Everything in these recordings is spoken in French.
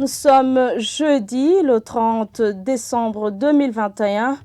Nous sommes jeudi, le 30 décembre 2021.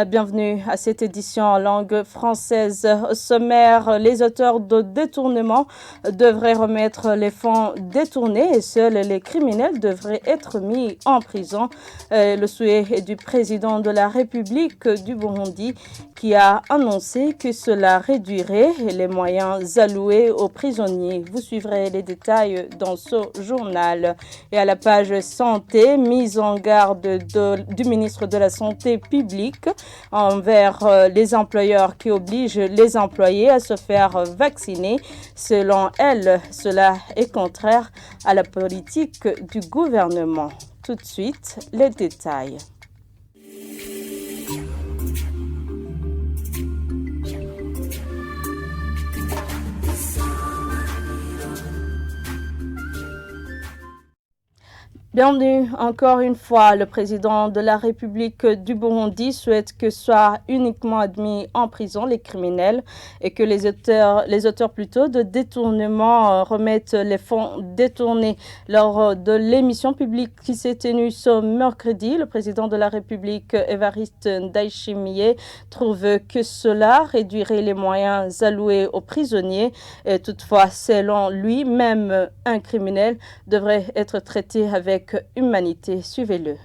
Bienvenue à cette édition en langue française. Au sommaire, les auteurs de détournement devraient remettre les fonds détournés et seuls les criminels devraient être mis en prison. Le souhait est du président de la République du Burundi qui a annoncé que cela réduirait les moyens alloués aux prisonniers. Vous suivrez les détails dans ce journal. Et à la page santé, mise en garde du ministre de la Santé publique envers les employeurs qui obligent les employés à se faire vacciner. Selon elle, cela est contraire à la politique du gouvernement. Tout de suite, les détails. Bienvenue encore une fois. Le président de la République du Burundi souhaite que soient uniquement admis en prison les criminels et que les auteurs plutôt de détournement remettent les fonds détournés. Lors de l'émission publique qui s'est tenue ce mercredi, le président de la République, Évariste Ndayishimiye, trouve que cela réduirait les moyens alloués aux prisonniers. Et toutefois, selon lui, même un criminel devrait être traité avec humanité. Suivez-le.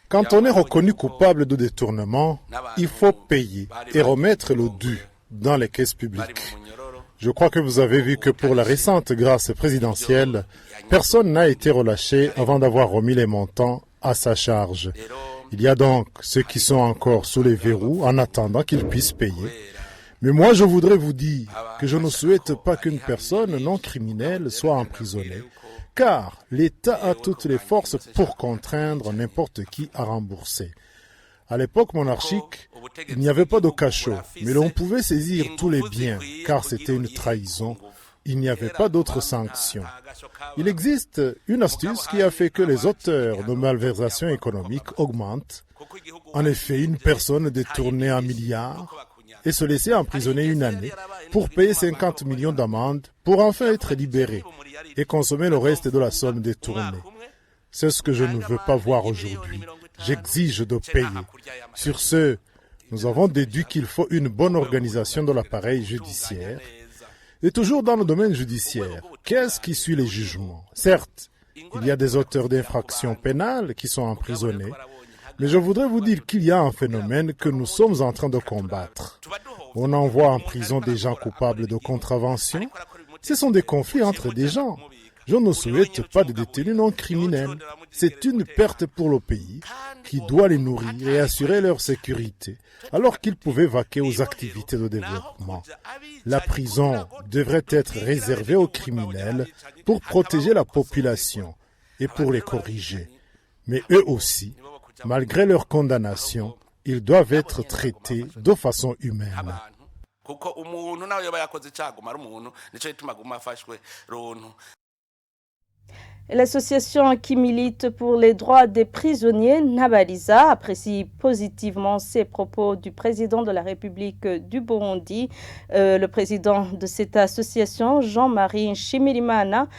Quand on est reconnu coupable de détournement, il faut payer et remettre le dû dans les caisses publiques. Je crois que vous avez vu que pour la récente grâce présidentielle, personne n'a été relâché avant d'avoir remis les montants à sa charge. Il y a donc ceux qui sont encore sous les verrous en attendant qu'ils puissent payer. Mais moi, je voudrais vous dire que je ne souhaite pas qu'une personne non criminelle soit emprisonnée, car l'État a toutes les forces pour contraindre n'importe qui à rembourser. À l'époque monarchique, il n'y avait pas de cachot, mais l'on pouvait saisir tous les biens, car c'était une trahison. Il n'y avait pas d'autres sanctions. Il existe une astuce qui a fait que les auteurs de malversations économiques augmentent. En effet, une personne détournait 1 milliard et se laisser emprisonner 1 année pour payer 50 millions d'amende pour enfin être libéré et consommer le reste de la somme détournée. C'est ce que je ne veux pas voir aujourd'hui. J'exige de payer. Sur ce, nous avons déduit qu'il faut une bonne organisation de l'appareil judiciaire. Et toujours dans le domaine judiciaire, qu'est-ce qui suit les jugements? Certes, il y a des auteurs d'infractions pénales qui sont emprisonnés, mais je voudrais vous dire qu'il y a un phénomène que nous sommes en train de combattre. On envoie en prison des gens coupables de contraventions. Ce sont des conflits entre des gens. Je ne souhaite pas de détenus non criminels. C'est une perte pour le pays qui doit les nourrir et assurer leur sécurité, alors qu'ils pouvaient vaquer aux activités de développement. La prison devrait être réservée aux criminels pour protéger la population et pour les corriger. Mais eux aussi, malgré leur condamnation, ils doivent être traités de façon humaine. L'association qui milite pour les droits des prisonniers, Nabaliza, apprécie positivement ces propos du président de la République du Burundi. Le président de cette association, Jean-Marie Nshimirimana,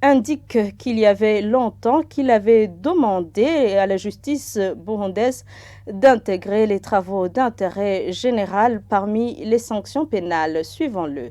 indique qu'il y avait longtemps qu'il avait demandé à la justice burundaise d'intégrer les travaux d'intérêt général parmi les sanctions pénales. Suivons-le.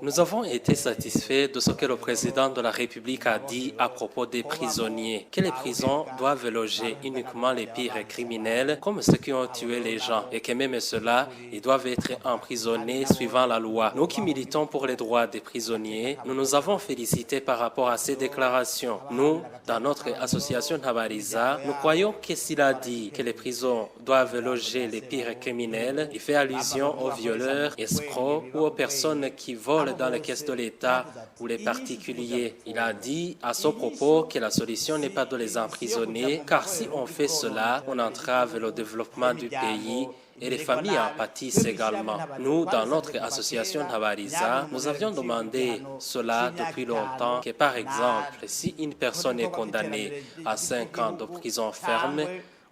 Nous avons été satisfaits de ce que le président de la République a dit à propos des prisonniers, que les prisons doivent loger uniquement les pires criminels, comme ceux qui ont tué les gens, et que même ceux-là, ils doivent être emprisonnés suivant la loi. Nous qui militons pour les droits des prisonniers, nous nous avons félicités par rapport à ces déclarations. Nous, dans notre association Nabaliza, nous croyons que s'il a dit que les prisons doivent loger les pires criminels, il fait allusion aux violeurs, escrocs ou aux personnes qui volent dans les caisses de l'État ou les particuliers. Il a dit à ce propos que la solution n'est pas de les emprisonner, car si on fait cela, on entrave le développement du pays et les familles en pâtissent également. Nous, dans notre association Nabaliza, nous avions demandé cela depuis longtemps, que par exemple, si une personne est condamnée à 5 ans de prison ferme,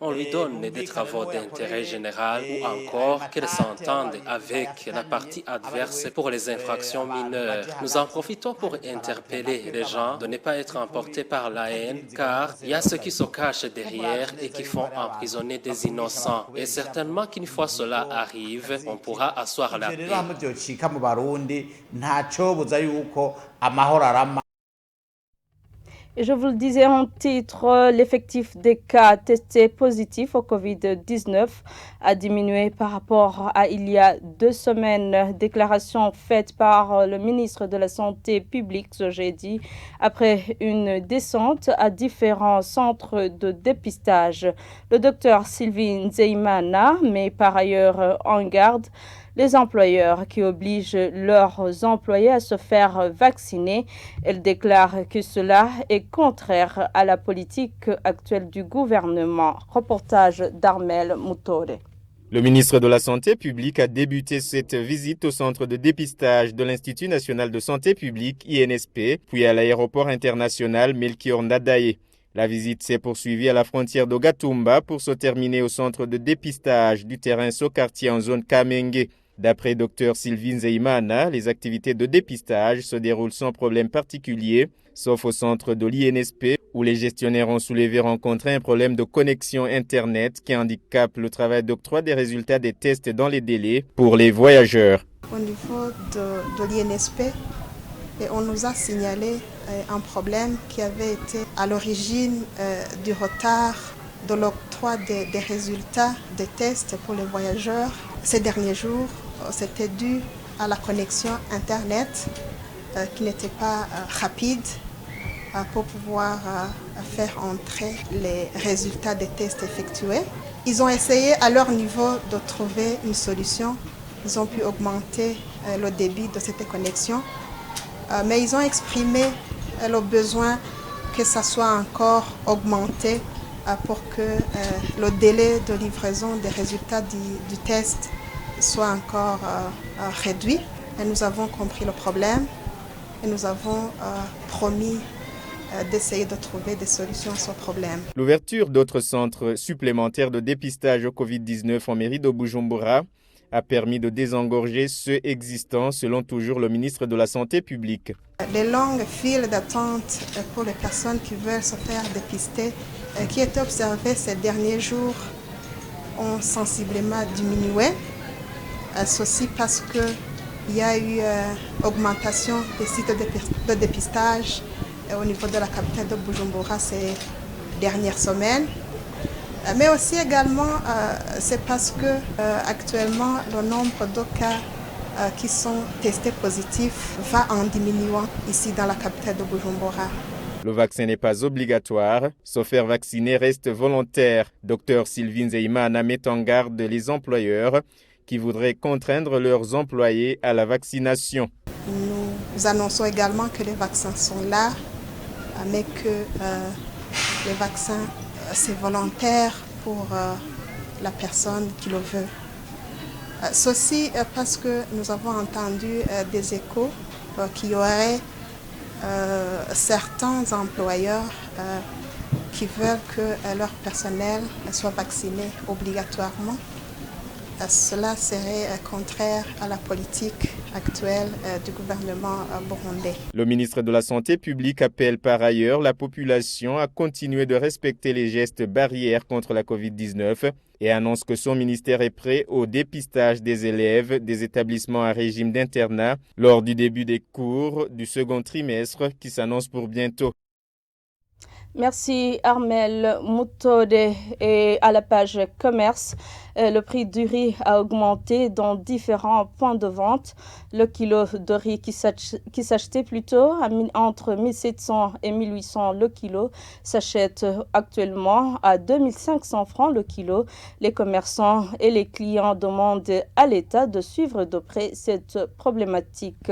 on lui donne des travaux d'intérêt général ou encore qu'elle s'entende avec la partie adverse pour les infractions mineures. Nous en profitons pour interpeller les gens de ne pas être emportés par la haine, car il y a ceux qui se cachent derrière et qui font emprisonner des innocents. Et certainement qu'une fois cela arrive, on pourra asseoir la paix. Et je vous le disais en titre, l'effectif des cas testés positifs au Covid-19 a diminué par rapport à il y a 2 semaines. Déclaration faite par le ministre de la Santé publique ce jeudi après une descente à différents centres de dépistage. Le docteur Sylvie Nzeimana met par ailleurs en garde les employeurs qui obligent leurs employés à se faire vacciner. Elle déclare que cela est contraire à la politique actuelle du gouvernement. Reportage d'Armel Moutore. Le ministre de la Santé publique a débuté cette visite au centre de dépistage de l'Institut national de santé publique, INSP, puis à l'aéroport international Melchior Ndadaye. La visite s'est poursuivie à la frontière d'Ogatumba pour se terminer au centre de dépistage du terrain Sokartier en zone Kamenge. D'après Dr Sylvie Nzeimana, les activités de dépistage se déroulent sans problème particulier, sauf au centre de l'INSP, où les gestionnaires ont soulevé rencontrer un problème de connexion Internet qui handicape le travail d'octroi des résultats des tests dans les délais pour les voyageurs. Au niveau de l'INSP, on nous a signalé un problème qui avait été à l'origine du retard de l'octroi des résultats des tests pour les voyageurs. Ces derniers jours, c'était dû à la connexion Internet qui n'était pas rapide pour pouvoir faire entrer les résultats des tests effectués. Ils ont essayé à leur niveau de trouver une solution. Ils ont pu augmenter le débit de cette connexion, mais ils ont exprimé le besoin que ça soit encore augmenté pour que le délai de livraison des résultats du test soit encore réduit. Et nous avons compris le problème et nous avons promis d'essayer de trouver des solutions à ce problème. L'ouverture d'autres centres supplémentaires de dépistage au Covid-19 en mairie de Bujumbura a permis de désengorger ceux existants, selon toujours le ministre de la Santé publique. Les longues files d'attente pour les personnes qui veulent se faire dépister, qui étaient observées ces derniers jours, ont sensiblement diminué. Ceci parce qu'il y a eu augmentation des sites de dépistage au niveau de la capitale de Bujumbura ces dernières semaines. Mais aussi également, c'est parce que actuellement, le nombre de cas qui sont testés positifs va en diminuant ici dans la capitale de Bujumbura. Le vaccin n'est pas obligatoire. Se faire vacciner reste volontaire. Dr Sylvie Nzeimana met en garde les employeurs qui voudraient contraindre leurs employés à la vaccination. Nous annonçons également que les vaccins sont là, mais que les vaccins, c'est volontaire pour la personne qui le veut. Ceci parce que nous avons entendu des échos qu'il y aurait certains employeurs qui veulent que leur personnel soit vacciné obligatoirement. Cela serait contraire à la politique actuelle du gouvernement burundais. Le ministre de la Santé publique appelle par ailleurs la population à continuer de respecter les gestes barrières contre la Covid-19 et annonce que son ministère est prêt au dépistage des élèves des établissements à régime d'internat lors du début des cours du second trimestre qui s'annonce pour bientôt. Merci Armel Moutode. Et à la page commerce, le prix du riz a augmenté dans différents points de vente. Le kilo de riz qui s'achetait plutôt entre 1700 et 1800 le kilo s'achète actuellement à 2500 francs le kilo. Les commerçants et les clients demandent à l'État de suivre de près cette problématique.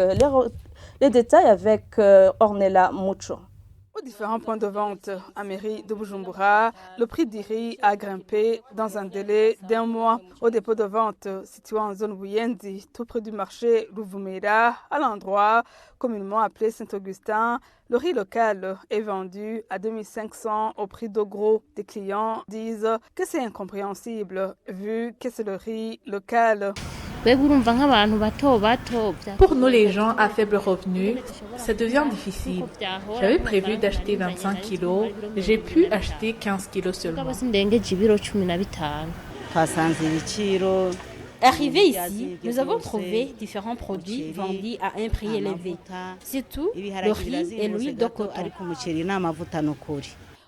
Les détails avec Ornella Mucho. Aux différents points de vente à mairie de Bujumbura, le prix du riz a grimpé dans un délai d'un mois. Au dépôt de vente situé en zone Buyenzi, tout près du marché Ruvumera, à l'endroit communément appelé Saint-Augustin, le riz local est vendu à 2500 au prix de gros. Des clients disent que c'est incompréhensible vu que c'est le riz local. Pour nous, les gens à faible revenu, ça devient difficile. J'avais prévu d'acheter 25 kilos, j'ai pu acheter 15 kilos seulement. Arrivé ici, nous avons trouvé différents produits vendus à un prix élevé. Surtout le riz et l'huile de coton.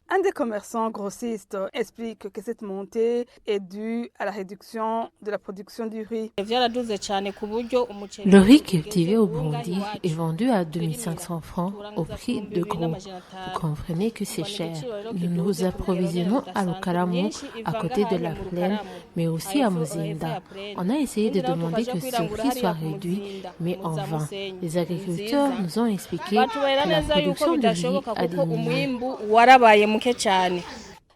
Un des commerçants grossistes explique que cette montée est due à la réduction de la production du riz. Le riz cultivé au Burundi est vendu à 2500 francs au prix de gros. Vous comprenez que c'est cher. Nous nous approvisionnons à Lukaramu, à côté de la plaine, mais aussi à Muzinda. On a essayé de demander que ce prix soit réduit, mais en vain. Les agriculteurs nous ont expliqué que la production de riz a diminué.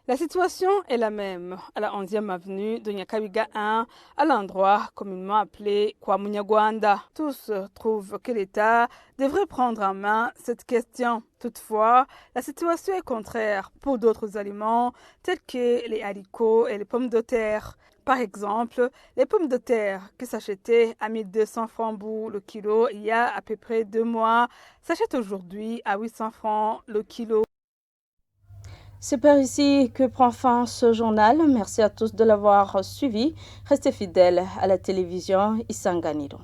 La situation est la même à la 11e avenue de Nyakabiga 1, à l'endroit communément appelé Kwamunyagwanda. Tous trouvent que l'État devrait prendre en main cette question. Toutefois, la situation est contraire pour d'autres aliments tels que les haricots et les pommes de terre. Par exemple, les pommes de terre qui s'achetaient à 1200 francs le kilo il y a à peu près 2 mois s'achètent aujourd'hui à 800 francs le kilo. C'est par ici que prend fin ce journal. Merci à tous de l'avoir suivi. Restez fidèles à la télévision Isanganiro.